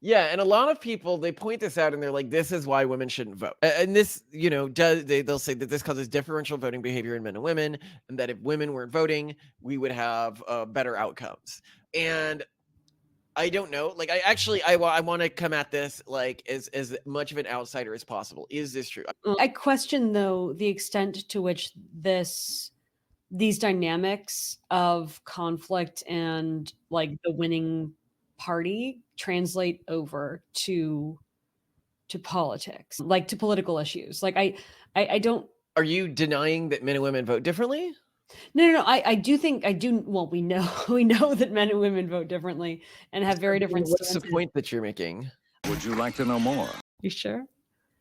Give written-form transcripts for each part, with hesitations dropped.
Yeah, and a lot of people, they point this out and they're like, "This is why women shouldn't vote." And this, they'll say that this causes differential voting behavior in men and women, and that if women weren't voting, we would have better outcomes. And I don't know. Like, I want to come at this like as much of an outsider as possible. Is this true? I question, though, the extent to which these dynamics of conflict and, like, the winning party translate over to politics, like, to political issues. Like, I don't. Are you denying that men and women vote differently? No, I do think I do. Well, we know we know that men and women vote differently and have So very then different what's the stances. point that you're making? Would you like to know more? You sure?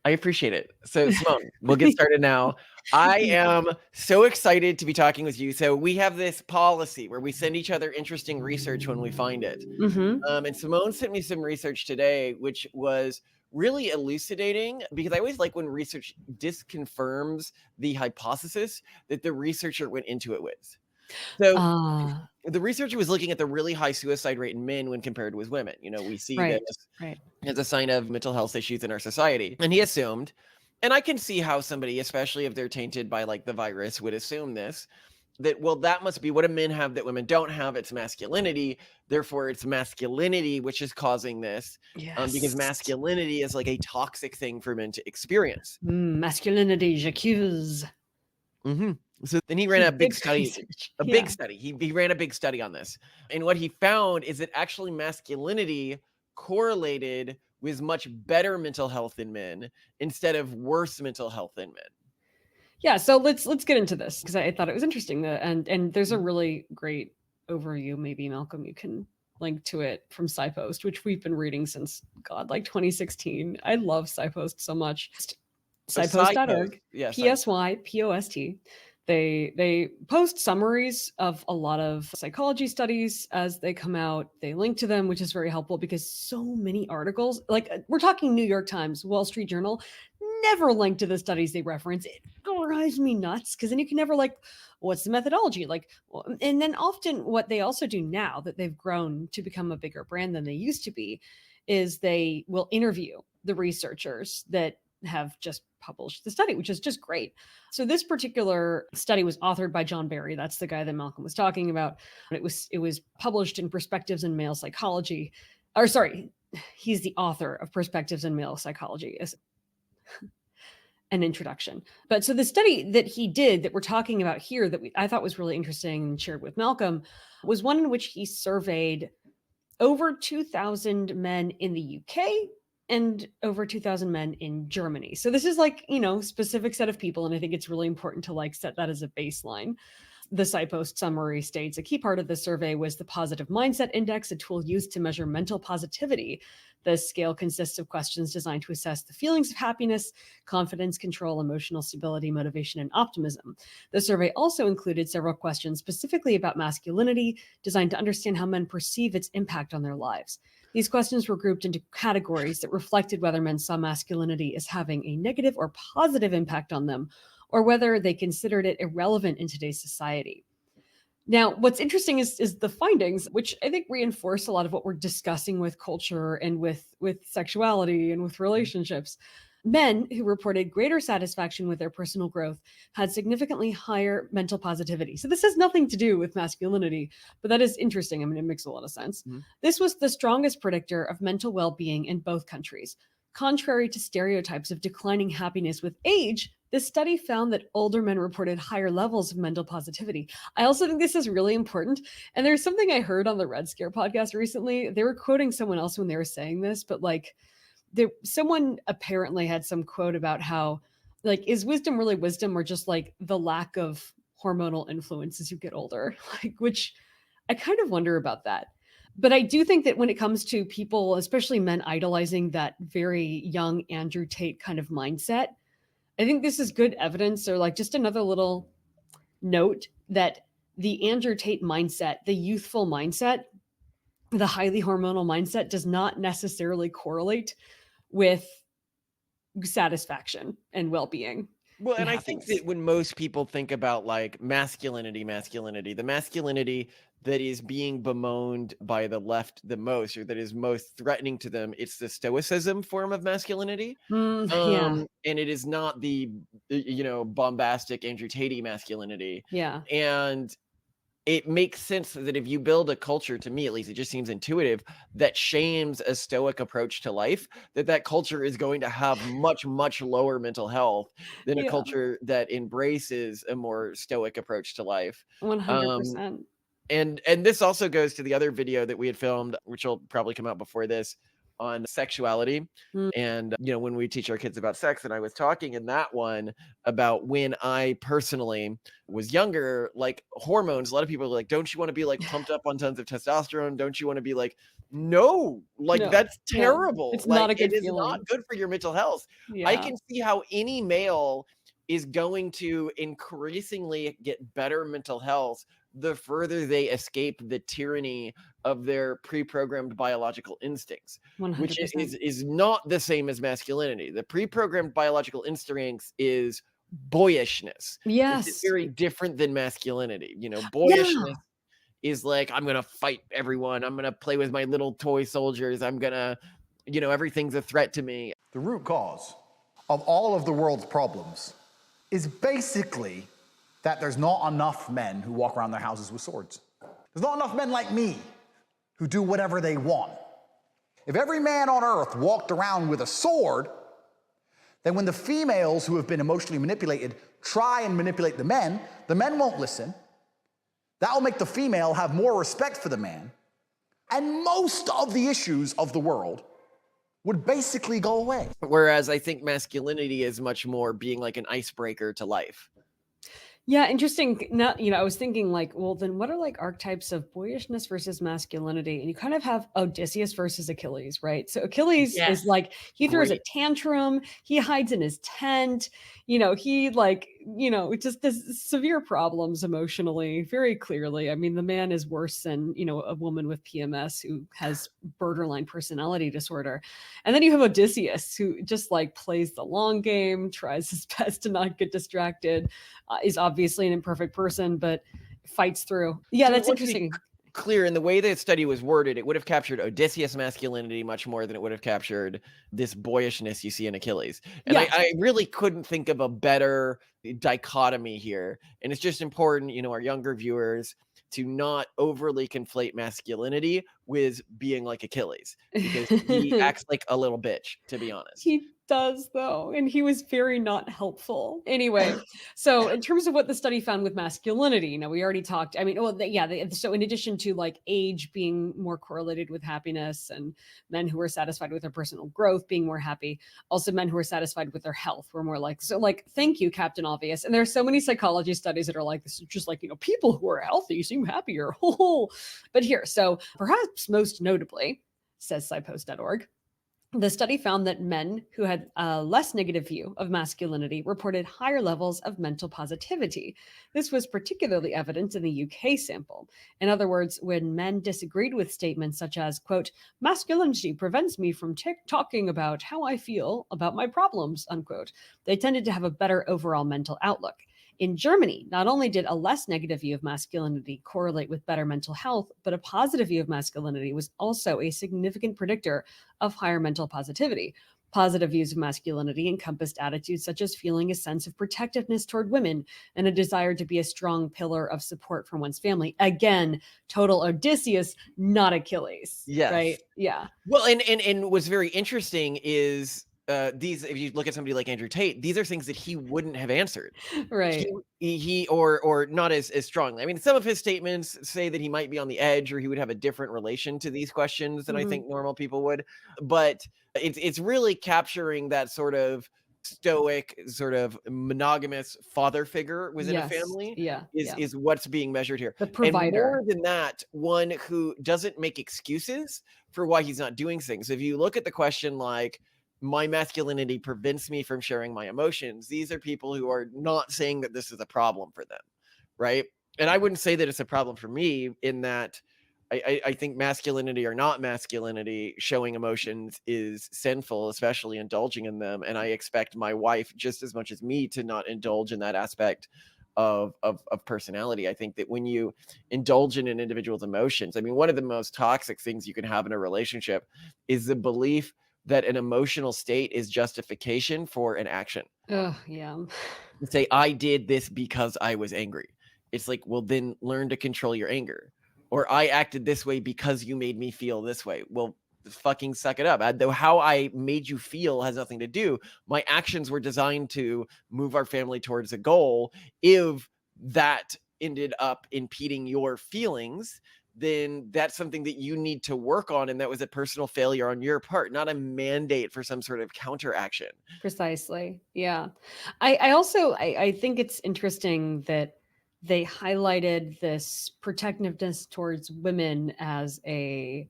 I appreciate it. So, Simone, we'll get started now. I am so excited to be talking with you. So, we have this policy where we send each other interesting research when we find it. Mhm. And Simone sent me some research today, which was really elucidating because I always like when research disconfirms the hypothesis that the researcher went into it with. So, Ah, the researcher was looking at the really high suicide rate in men when compared with women. We see this right, right. as a sign of mental health issues in our society. And he assumed, and I can see how somebody, especially if they're tainted by like the virus, would assume this, that, well, that must be what men have that women don't have. It's masculinity. Therefore, it's masculinity which is causing this, because Yes. masculinity is like a toxic thing for men to experience. Masculinity, j'accuse. hmm So then he ran He a big did study, research. a big Yeah. study. He ran a big study on this. And what he found is that actually masculinity correlated with much better mental health in men instead of worse mental health in men. Yeah, so let's get into this because I thought it was interesting that and there's a really great overview. Maybe Malcolm, you can link to it from SciPost, which we've been reading since God, like 2016. I love SciPost so much. A side post. SciPost.org, Yeah, side. PSYPOST. They post summaries of a lot of psychology studies as they come out. They link to them, which is very helpful because so many articles, like we're talking New York Times, Wall Street Journal, never link to the studies they reference. It drives me nuts because then you can never like, what's the methodology? Like, and then often what they also do now that they've grown to become a bigger brand than they used to be is they will interview the researchers that have just published the study, which is just great. So this particular study was authored by John Barry. That's the guy that Malcolm was talking about. It was published in Perspectives in Male Psychology. Or sorry, he's the author of Perspectives in Male Psychology as an introduction. But so the study that he did that we're talking about here that I thought was really interesting and shared with Malcolm was one in which he surveyed over 2,000 men in the UK and over 2,000 men in Germany. So this is like, specific set of people. And I think it's really important to like set that as a baseline. The SciPost summary states a key part of the survey was the Positive Mindset Index, a tool used to measure mental positivity. The scale consists of questions designed to assess the feelings of happiness, confidence, control, emotional stability, motivation, and optimism. The survey also included several questions specifically about masculinity, designed to understand how men perceive its impact on their lives. These questions were grouped into categories that reflected whether men saw masculinity as having a negative or positive impact on them, or whether they considered it irrelevant in today's society. Now, what's interesting is the findings, which I think reinforce a lot of what we're discussing with culture and with sexuality and with relationships. Men who reported greater satisfaction with their personal growth had significantly higher mental positivity. So this has nothing to do with masculinity, but that is interesting. I mean, it makes a lot of sense. Mhm. This was the strongest predictor of mental well-being in both countries. Contrary to stereotypes of declining happiness with age, this study found that older men reported higher levels of mental positivity. I also think this is really important. And there's something I heard on the Red Scare podcast recently. They were quoting someone else when they were saying this, but like someone apparently had some quote about how like is wisdom really wisdom or just like the lack of hormonal influence as you get older? Like which I kind of wonder about that. But I do think that when it comes to people, especially men idolizing that very young Andrew Tate kind of mindset, I think this is good evidence or like just another little note that the Andrew Tate mindset, the youthful mindset, the highly hormonal mindset does not necessarily correlate with satisfaction and well-being Well, and and I think happiness. that when most people think about like masculinity, the masculinity that is being bemoaned by the left the most, or that is most threatening to them, it's the stoicism form of masculinity. Yeah, And it is not the bombastic Andrew Tate masculinity. yeah, And it makes sense that if you build a culture, to me at least, it just seems intuitive, that shames a stoic approach to life, that culture is going to have much, much lower mental health than a yeah, culture that embraces a more stoic approach to life. Um, 100%. and this also goes to the other video that we had filmed, which will probably come out before this, on sexuality. Mm, And when we teach our kids about sex, and I was talking in that one about when I personally was younger, like hormones, a lot of people are like, don't you want to be like pumped up on tons of testosterone? Don't you want to be like, no, like no, that's yeah, terrible. it's not Like a it good is not feeling. good for your mental health. I Yeah, can see how any male is going to increasingly get better mental health the further they escape the tyranny of their pre-programmed biological instincts, which 100%. is not the same as masculinity. The pre-programmed biological instincts is boyishness, which is Yes. very different than masculinity. Yeah. Boyishness is like, I'm gonna fight everyone, I'm gonna play with my little toy soldiers, I'm gonna, everything's a threat to me. The root cause of all of the world's problems is basically that there's not enough men who walk around their houses with swords. There's not enough men like me who do whatever they want. If every man on earth walked around with a sword, then when the females who have been emotionally manipulated try and manipulate the men won't listen. That will make the female have more respect for the man, and most of the issues of the world would basically go away. Whereas I think masculinity is much more being like an icebreaker to life. Yeah, interesting. Not, I was thinking like, well, then what are like archetypes of boyishness versus masculinity? And you kind of have Odysseus versus Achilles, right? So Achilles is Yes. like he throws a Great. tantrum, he hides in his tent, he like, it just does severe problems emotionally, very clearly. I mean, the man is worse than, a woman with PMS who has borderline personality disorder. And then you have Odysseus who just like plays the long game, tries his best to not get distracted, is obviously an imperfect person, but fights through. Yeah, So that's let's be interesting. clear, in the way that study was worded, it would have captured Odysseus masculinity much more than it would have captured this boyishness you see in Achilles. And I, Yes. I really couldn't think of a better dichotomy here. And it's just important, our younger viewers, to not overly conflate masculinity with being like Achilles, because he acts like a little bitch, to be honest. He does though, and he was very not helpful. Anyway, so in terms of what the study found with masculinity, we already talked. I mean, well, so in addition to like age being more correlated with happiness and men who are satisfied with their personal growth being more happy, also men who are satisfied with their health were more like, so like, thank you, Captain Obvious. And there are so many psychology studies that are like, this is just like, people who are healthy seem happier. But here, so perhaps most notably, says SciPost.org, the study found that men who had a less negative view of masculinity reported higher levels of mental positivity. This was particularly evident in the UK sample. In other words, when men disagreed with statements such as, quote, masculinity prevents me from talking about how I feel about my problems, unquote, they tended to have a better overall mental outlook. In Germany, not only did a less negative view of masculinity correlate with better mental health, but a positive view of masculinity was also a significant predictor of higher mental positivity. Positive views of masculinity encompassed attitudes such as feeling a sense of protectiveness toward women and a desire to be a strong pillar of support from one's family. Again, total Odysseus, not Achilles, Yes. right? Yeah. Well, and what's very interesting is these. If you look at somebody like Andrew Tate, these are things that he wouldn't have answered. He Right. or not as strongly. I mean, some of his statements say that he might be on the edge, or he would have a different relation to these questions than I Hmm. think normal people would. But it's really capturing that sort of stoic, sort of monogamous father figure within a Yes. family Yeah. is Yeah. is what's being measured here. The And provider. more than that, one who doesn't make excuses for why he's not doing things. If you look at the question like, my masculinity prevents me from sharing my emotions, these are people who are not saying that this is a problem for them, right? And I wouldn't say that it's a problem for me, in that I think masculinity or not masculinity, showing emotions is sinful, especially indulging in them. And I expect my wife just as much as me to not indulge in that aspect of personality. I think that when you indulge in an individual's emotions, I mean, one of the most toxic things you can have in a relationship is the belief that an emotional state is justification for an action. Oh, yeah. And say, I did this because I was angry. It's like, well, then learn to control your anger. Or I acted this way because you made me feel this way. Well, fucking suck it up. Though how I made you feel has nothing to do. My actions were designed to move our family towards a goal. If that ended up impeding your feelings, then that's something that you need to work on. And that was a personal failure on your part, not a mandate for some sort of counteraction. Precisely. Yeah. I also I think it's interesting that they highlighted this protectiveness towards women as a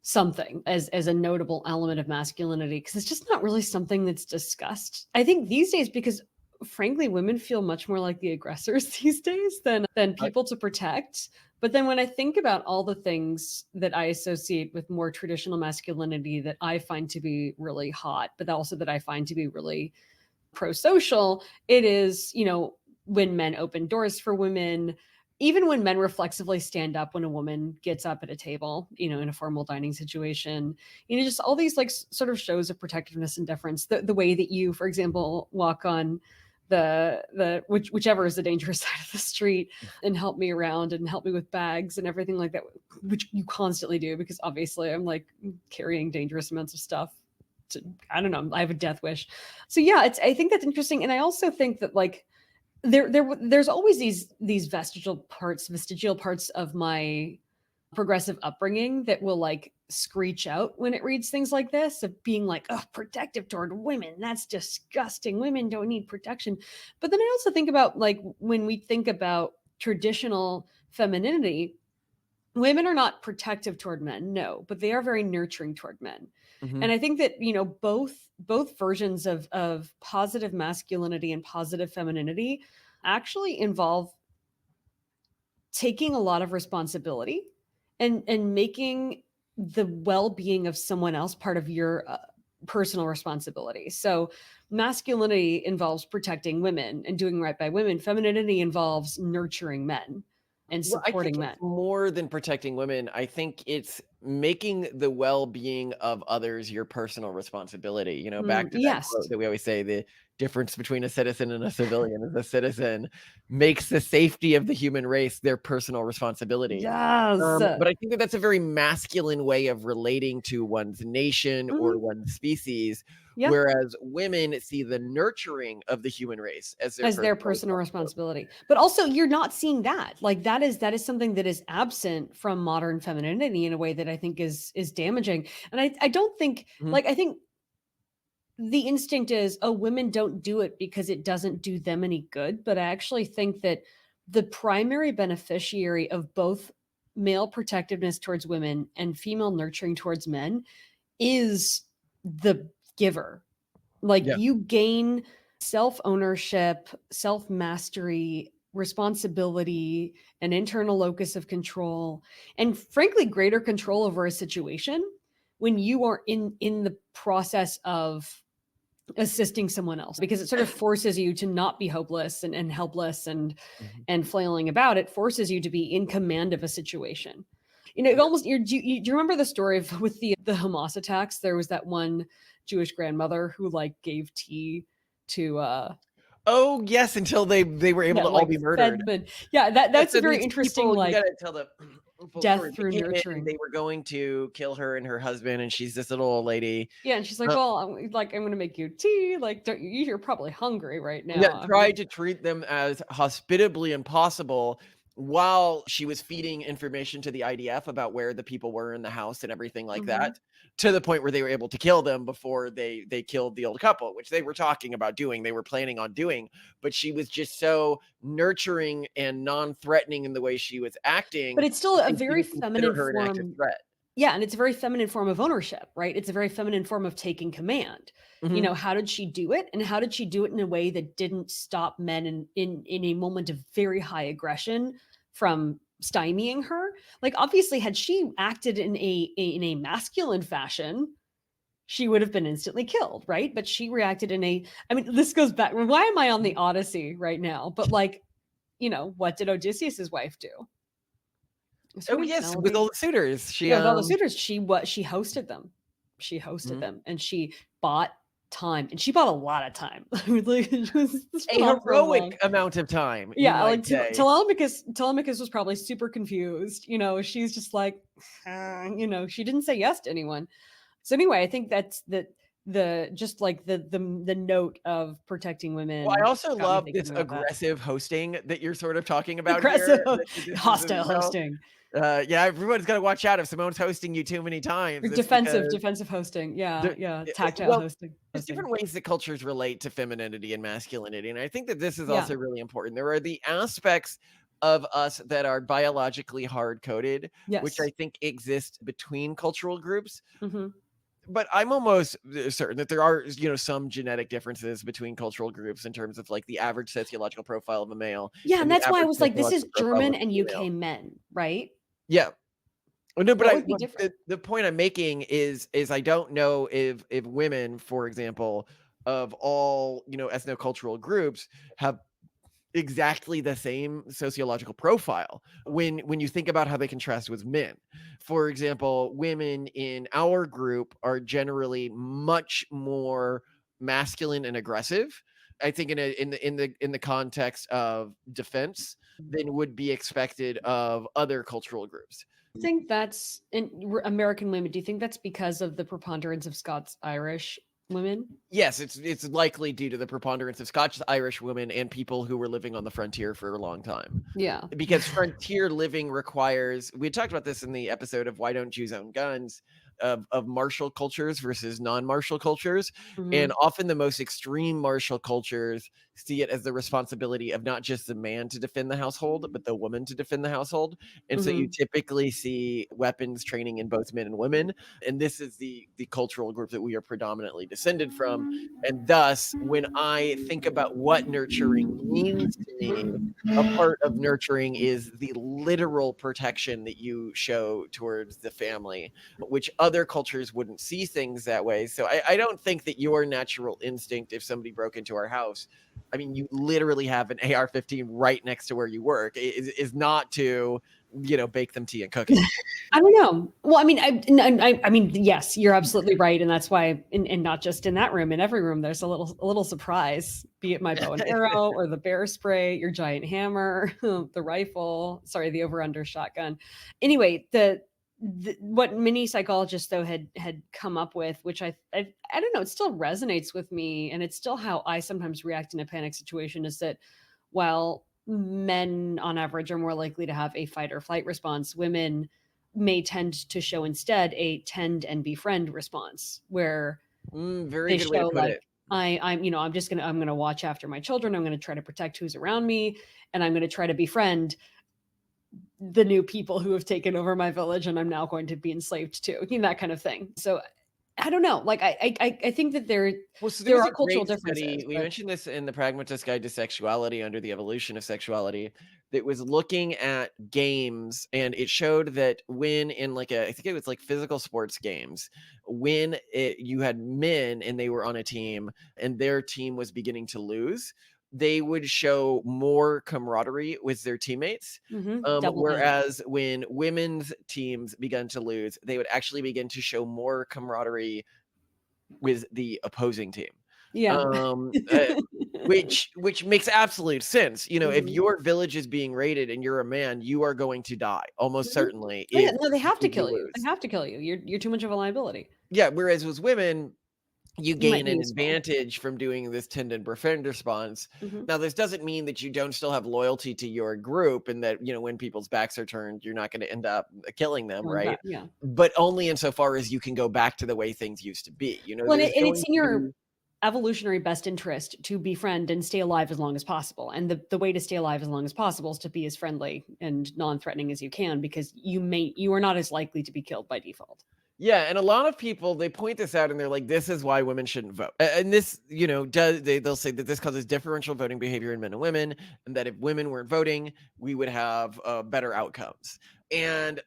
something, as a notable element of masculinity, because it's just not really something that's discussed. I think these days, because frankly, women feel much more like the aggressors these days than I- people to protect. But then when I think about all the things that I associate with more traditional masculinity that I find to be really hot, but also that I find to be really pro-social, it is, when men open doors for women, even when men reflexively stand up when a woman gets up at a table, in a formal dining situation, just all these like sort of shows of protectiveness and deference. The way that you, for example, walk on whichever is the dangerous side of the street and help me around and help me with bags and everything like that, which you constantly do because obviously I'm like carrying dangerous amounts of stuff. I don't know. I have a death wish. So yeah, I think that's interesting. And I also think that like there's always these vestigial parts of my progressive upbringing that will like screech out when it reads things like this, of being like, oh, protective toward women. That's disgusting. Women don't need protection. But then I also think about like when we think about traditional femininity, women are not protective toward men, no, but they are very nurturing toward men. Mhm. And I think that, both versions of positive masculinity and positive femininity actually involve taking a lot of responsibility and making the well-being of someone else part of your personal responsibility. So masculinity involves protecting women and doing right by women. Femininity involves nurturing men and Well, I think supporting men. it's more than protecting women. I think it's making the well-being of others your personal responsibility. Back to that Yes. quote that we always say, the difference between a citizen and a civilian is a citizen makes the safety of the human race their personal responsibility. Yes. But I think that that's a very masculine way of relating to one's nation or Mhm. one's species, Yeah. whereas women see the nurturing of the human race as their As their personal personal responsibility. responsibility. But also you're not seeing that. Like that is something that is absent from modern femininity in a way that I think is damaging. And I don't think Mhm. like I think the instinct is, oh, women don't do it because it doesn't do them any good. But I actually think that the primary beneficiary of both male protectiveness towards women and female nurturing towards men is the giver. Like Yeah. you gain self ownership, self mastery, responsibility, an internal locus of control, and frankly, greater control over a situation when you are in the process of assisting someone else, because it sort of forces you to not be hopeless and helpless Mhm. and flailing about. It forces you to be in command of a situation. It Yeah. almost do you remember the story of with the Hamas attacks? There was that one Jewish grandmother who like gave tea to Oh, yes, until they were able yeah, to all like be murdered. fed men. Yeah, Yeah, that's a so very these interesting people, you like gotta tell the full story. death They through came in, nurturing. they were going to kill her and her husband, and she's this little old lady. Yeah, and she's like, Uh, "Well, I'm gonna make you tea. Like, don't you're probably hungry right yeah, now." tried to treat them as hospitably impossible while she was feeding information to the IDF about where the people were in the house and everything like Mhm. that, to the point where they were able to kill them before they killed the old couple, which they were talking about doing, they were planning on doing, but she was just so nurturing and non-threatening in the way she was acting But it's still that a they very didn't consider feminine her an active form. threat. Yeah, and it's a very feminine form of ownership, right? It's a very feminine form of taking command. Mhm. How did she do it? And how did she do it in a way that didn't stop men in a moment of very high aggression from stymieing her? Like obviously had she acted in a masculine fashion, she would have been instantly killed, right? But she reacted in a, I mean, this goes back. Why am I on the Odyssey right now? But like, what did Odysseus's wife do? Is her Oh name yes, with Penelope? all the suitors. She Yeah, with all the suitors, she hosted them. She hosted Mhm. them, and she bought time, and she bought a lot of time. Like, it was A not for long. heroic amount of time, you Yeah, might like say. Telemachus was probably super confused. She's just like, she didn't say yes to anyone. So anyway, I think that's the just like the note of protecting Well, I women also got me love this thinking about that. aggressive hosting that you're sort of talking about Aggressive, here. This is hostile well, hosting, yeah, everyone's got to watch out if Simone's hosting you too many or times. It's defensive because defensive hosting. Yeah, there, yeah, eh, tactile well, hosting. there's different ways that cultures relate to femininity and masculinity, and I think that this is Yeah. also really important. There are the aspects of us that are biologically hard coded, which I Yes. think exist between cultural groups. Mhm. But I'm almost certain that there are, some genetic differences between cultural groups in terms of like the average sociological profile of a male Yeah, and and the that's why I average was like, this is sociological profile German of a and female. UK men, right? Yeah. Oh, no, but What would be different? the point I'm making is I don't know if women, for example, of all, ethnocultural groups have exactly the same sociological profile when you think about how they contrast with men. For example, women in our group are generally much more masculine and aggressive. I think in the context of defense than would be expected of other cultural groups. I think that's in American women. Do you think that's because of the preponderance of Scots Irish women? Yes, it's likely due to the preponderance of Scotch Irish women and people who were living on the frontier for a long time. Yeah. Because frontier living requires, we talked about this in the episode of Why Don't Jews Own Guns, of martial cultures versus non-martial cultures. And Mhm. often the most extreme martial cultures see it as the responsibility of not just the man to defend the household, but the woman to defend the household. And so you Mhm. typically see weapons training in both men and women. And this is the cultural group that we are predominantly descended from. And thus, when I think about what nurturing means to me, a part of nurturing is the literal protection that you show towards the family, which other cultures wouldn't see things that way. So I don't think that your natural instinct, if somebody broke into our house, I mean, you literally have an AR-15 right next to where you work, is not to, bake them tea and cookies. I don't know. Well, I mean, I mean, yes, you're absolutely right, and that's why, and not just in that room, in every room, there's a little surprise, be it my bow and arrow or the bear spray, your giant hammer, the rifle, sorry, the over under shotgun. Anyway, what many psychologists though had come up with, which I don't know, it still resonates with me, and it's still how I sometimes react in a panic situation, is that while men on average are more likely to have a fight or flight response, women may tend to show instead a tend and befriend response, where Very they good way to show put like, it. I'm gonna watch after my children, I'm gonna try to protect who's around me, and I'm gonna try to befriend the new people who have taken over my village and I'm now going to be enslaved to, that kind of thing. So I don't know. Like I think that there Well, so there there was are a cultural great differences, study. We but mentioned this in the Pragmatist Guide to Sexuality under the evolution of sexuality that was looking at games, and it showed that when in like I think it was like physical sports games, when you had men and they were on a team and their team was beginning to lose, they would show more camaraderie with their teammates. double down. Whereas when women's teams began to lose, they would actually begin to show more camaraderie with the opposing team. Yeah. Um, uh, which makes absolute sense. If Mhm. your village is being raided and you're a man, you are going to die almost Mhm. certainly Oh, yeah, if no, they have to you kill you. They lose. have to kill you. You're too much of a liability. Yeah, whereas with women, you You might gain be an useful. advantage from doing this tend and befriend response. Mhm. Now, this doesn't mean that you don't still have loyalty to your group and that, when people's backs are turned, you're not going to end up killing them, Going back, right? yeah. But only insofar as you can go back to the way things used to be. Well, There's and it's going in to your be evolutionary best interest to befriend and stay alive as long as possible. And the way to stay alive as long as possible is to be as friendly and non-threatening as you can, because you are not as likely to be killed by default. Yeah, and a lot of people, they point this out and they're like, this is why women shouldn't vote. And this, they'll say that this causes differential voting behavior in men and women, and that if women weren't voting, we would have better outcomes. And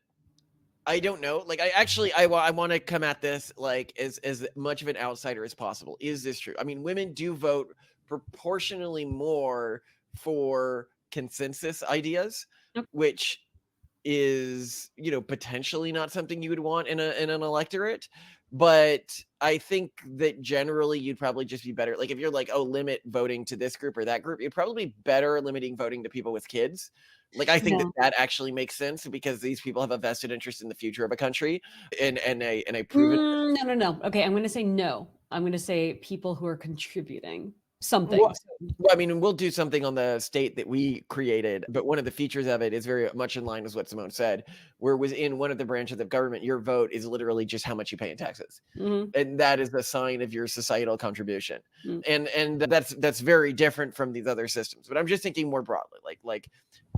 I don't know. Like, I want to come at this like as much of an outsider as possible. Is this true? I mean, women do vote proportionally more for consensus ideas, Yep. which is, potentially not something you would want in an electorate. But I think that generally you'd probably just be better. Like if you're like, oh, limit voting to this group or that group, you'd probably be better limiting voting to people with kids. Like I think that Yeah. that actually makes sense because these people have a vested interest in the future of a country and a proven. No. Okay, I'm going to say no. I'm going to say people who are contributing something. Well, I mean, we'll do something on the state that we created, but one of the features of it is very much in line with what Simone said, where within one of the branches of government, your vote is literally just how much you pay in taxes. Mhm. And that is a sign of your societal contribution. Mm. And that's very different from these other systems. But I'm just thinking more broadly, like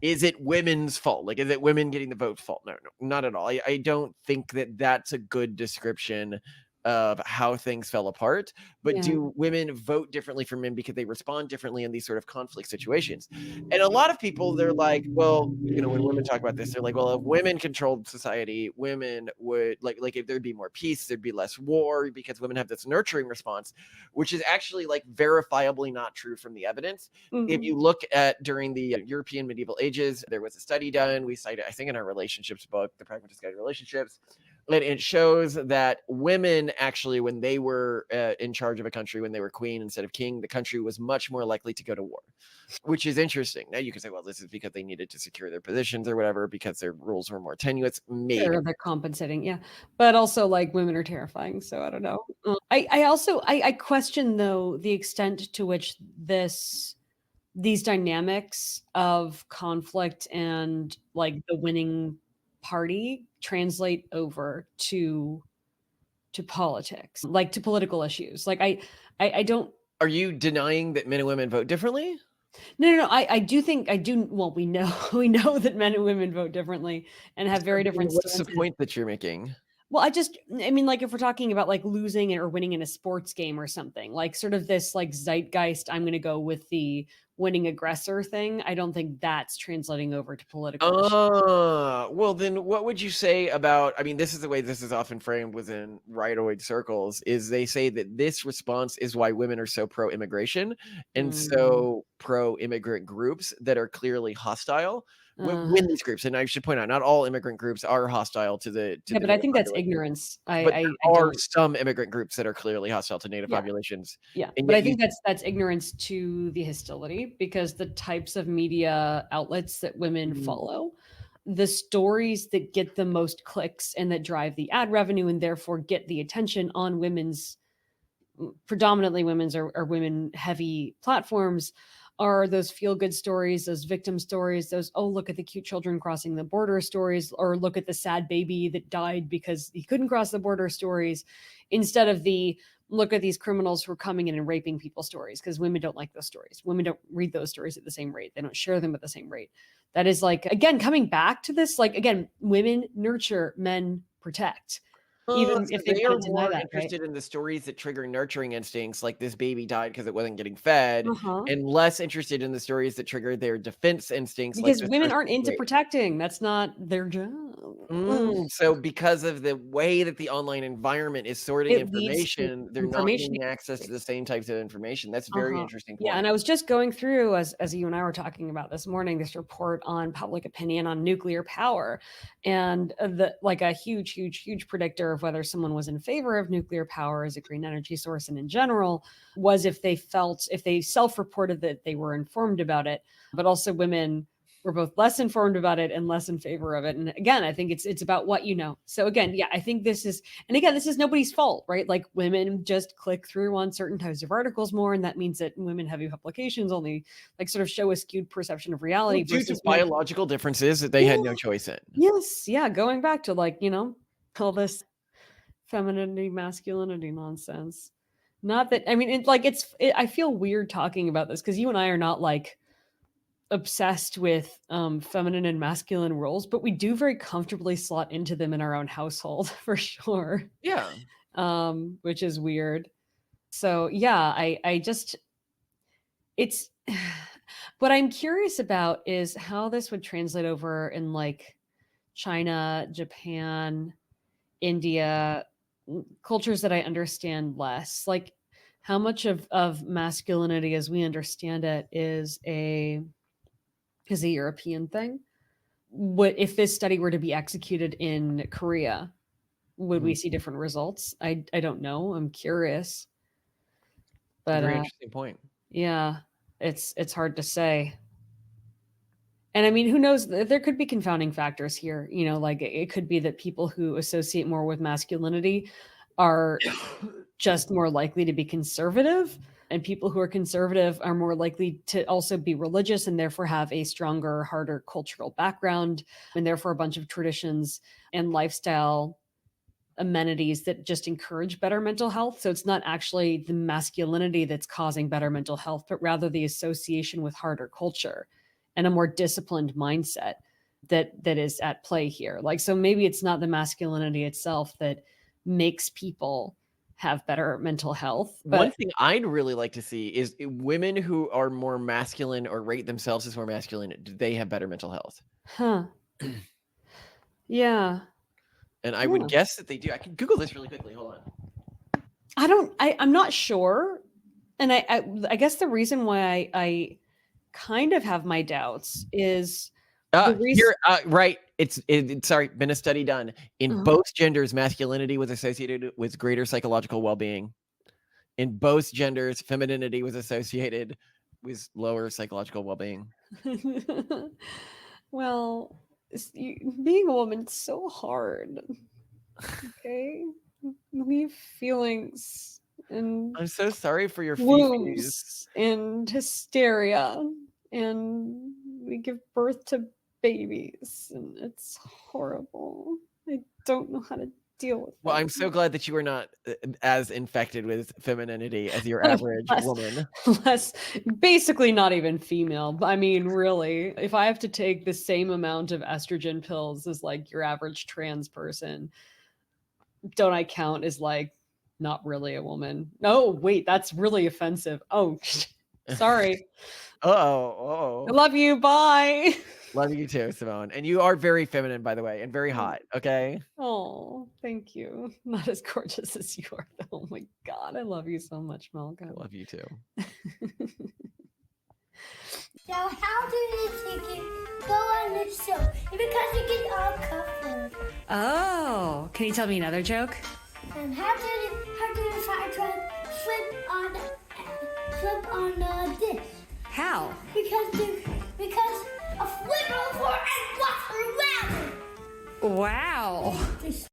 is it women's fault? Like, is it women getting the vote's fault? No, not at all. I don't think that that's a good description of how things fell apart. But Yeah. do women vote differently from men because they respond differently in these sort of conflict situations? And a lot of people, they're like, well, when women talk about this, they're like, well, if women controlled society, women would like if there'd be more peace, there'd be less war because women have this nurturing response, which is actually like verifiably not true from the evidence. If Mhm. you look at during the European medieval ages, there was a study done. We cited, I think, in our relationships book, The Pragmatist Guide to Relationships, and it shows that women actually, when they were in charge of a country, when they were queen instead of king, the country was much more likely to go to war, which is interesting. Now you can say, well, this is because they needed to secure their positions or whatever, because their rules were more tenuous. Maybe. Sure, they're compensating, yeah. But also, like, women are terrifying, so I don't know. I also I question, though, the extent to which these dynamics of conflict and, like, the winning party translate over to politics, like, to political issues. Like, I don't. Are you denying that men and women vote differently? No. I do think I do. Well, we know we know that men and women vote differently and have So very then different what's the stances. point that you're making? Well, I mean, like, if we're talking about, like, losing or winning in a sports game or something, like, sort of this, like, zeitgeist, I'm gonna go with the winning aggressor thing, I don't think that's translating over to political issues. Well, then what would you say about, I mean, this is the way this is often framed within rightoid circles, is they say that this response is why women are so pro-immigration and Mm, so pro-immigrant groups that are clearly hostile uh, when these groups, and I should point out, not all immigrant groups are hostile to yeah, the but I native think that's population, ignorance. but I there are don't. some immigrant groups that are clearly hostile to native Yeah. populations, Yeah, and but yet I you. think that's ignorance to the hostility because the types of media outlets that women follow, the stories that get the most clicks and that drive the ad revenue and therefore get the attention on women's predominantly women's or women heavy platforms are those feel good stories, those victim stories, those, oh, look at the cute children crossing the border stories, or look at the sad baby that died because he couldn't cross the border stories, instead of the look at these criminals who are coming in and raping people stories, because women don't like those stories. Women don't read those stories at the same rate. They don't share them at the same rate. That is like, again, coming back to this, like, again, women nurture, men protect, even So if they they are want to deny more that, right? interested in the stories that trigger nurturing instincts, like this baby died because it wasn't getting fed, Uh-huh. and less interested in the stories that trigger their defense instincts, like Because this women person aren't was into raped. protecting, that's not their job. Ugh. So because of the way that the online environment is sorting It leads to information, they're not information getting access to the asymmetries. same types of information. That's a very Uh-huh. interesting Yeah, point. and I was just going through, as you and I were talking about this morning, this report on public opinion on nuclear power, and, the like, a huge predictor of whether someone was in favor of nuclear power as a green energy source and in general, was if they self-reported that they were informed about it, but also women were both less informed about it and less in favor of it. And again, I think it's about what you know. So again, yeah, I think this is, and again, this is nobody's fault, right? Like, women just click through on certain types of articles more, and that means that women heavy publications only, like, sort of show a skewed perception of Well, reality due to versus men. biological differences that they had Yeah. no choice in. Yes. Yeah. Going back to, like, all this femininity, masculinity nonsense. Not that, I mean, I feel weird talking about this because you and I are not, like, obsessed with feminine and masculine roles, but we do very comfortably slot into them in our own household for sure. Yeah. Which is weird. So yeah, I just, it's what I'm curious about is how this would translate over in, like, China, Japan, India, cultures that I understand less. Like, how much of masculinity as we understand it is a European thing? What if this study were to be executed in Korea? Would we Mhm. see different results? I don't know. I'm curious. But Very interesting point. yeah, it's hard to say. And I mean, who knows? There could be confounding factors here. You know, like it could be that people who associate more with masculinity are just more likely to be conservative, and people who are conservative are more likely to also be religious and therefore have a stronger, harder cultural background, and therefore a bunch of traditions and lifestyle amenities that just encourage better mental health. So it's not actually the masculinity that's causing better mental health, but rather the association with harder culture and a more disciplined mindset that is at play here. Like, so maybe it's not the masculinity itself that makes people have better mental health, One but thing I'd really like to see is women who are more masculine or rate themselves as more masculine, do they have better mental health? huh. Yeah. And I would Yeah. guess that they do. I can Google this really quickly. Hold on. I'm not sure. And I guess the reason why I kind of have my doubts is the reason. Here, right. Sorry, been a study done. In both genders, masculinity was associated with greater psychological well-being. In both genders, femininity was associated with lower psychological well-being. Well, being a woman's so hard. Okay, leave feelings and I'm so sorry for your fifis. wounds and hysteria, and we give birth to babies, and it's horrible. I don't know how to deal with Well, it. I'm so glad that you are not as infected with femininity as your average less, woman. less, basically not even female. I mean, really, if I have to take the same amount of estrogen pills as like your average trans person, don't I count as like not really a woman? No, wait, that's really offensive. Oh, sorry. I Oh. love you. Bye. Love you too, Simone. And you are very feminine, by the way, and very hot. Okay. Oh, thank you. Not as gorgeous as you are, though. Oh my God. I love you so much, I Malcolm. love you too. So how do the ticket go on this show? Because you get all covered. Oh, can you tell me another joke? And how do the fire truck flip on a dish? How? Because a flip over and walk around. Wow.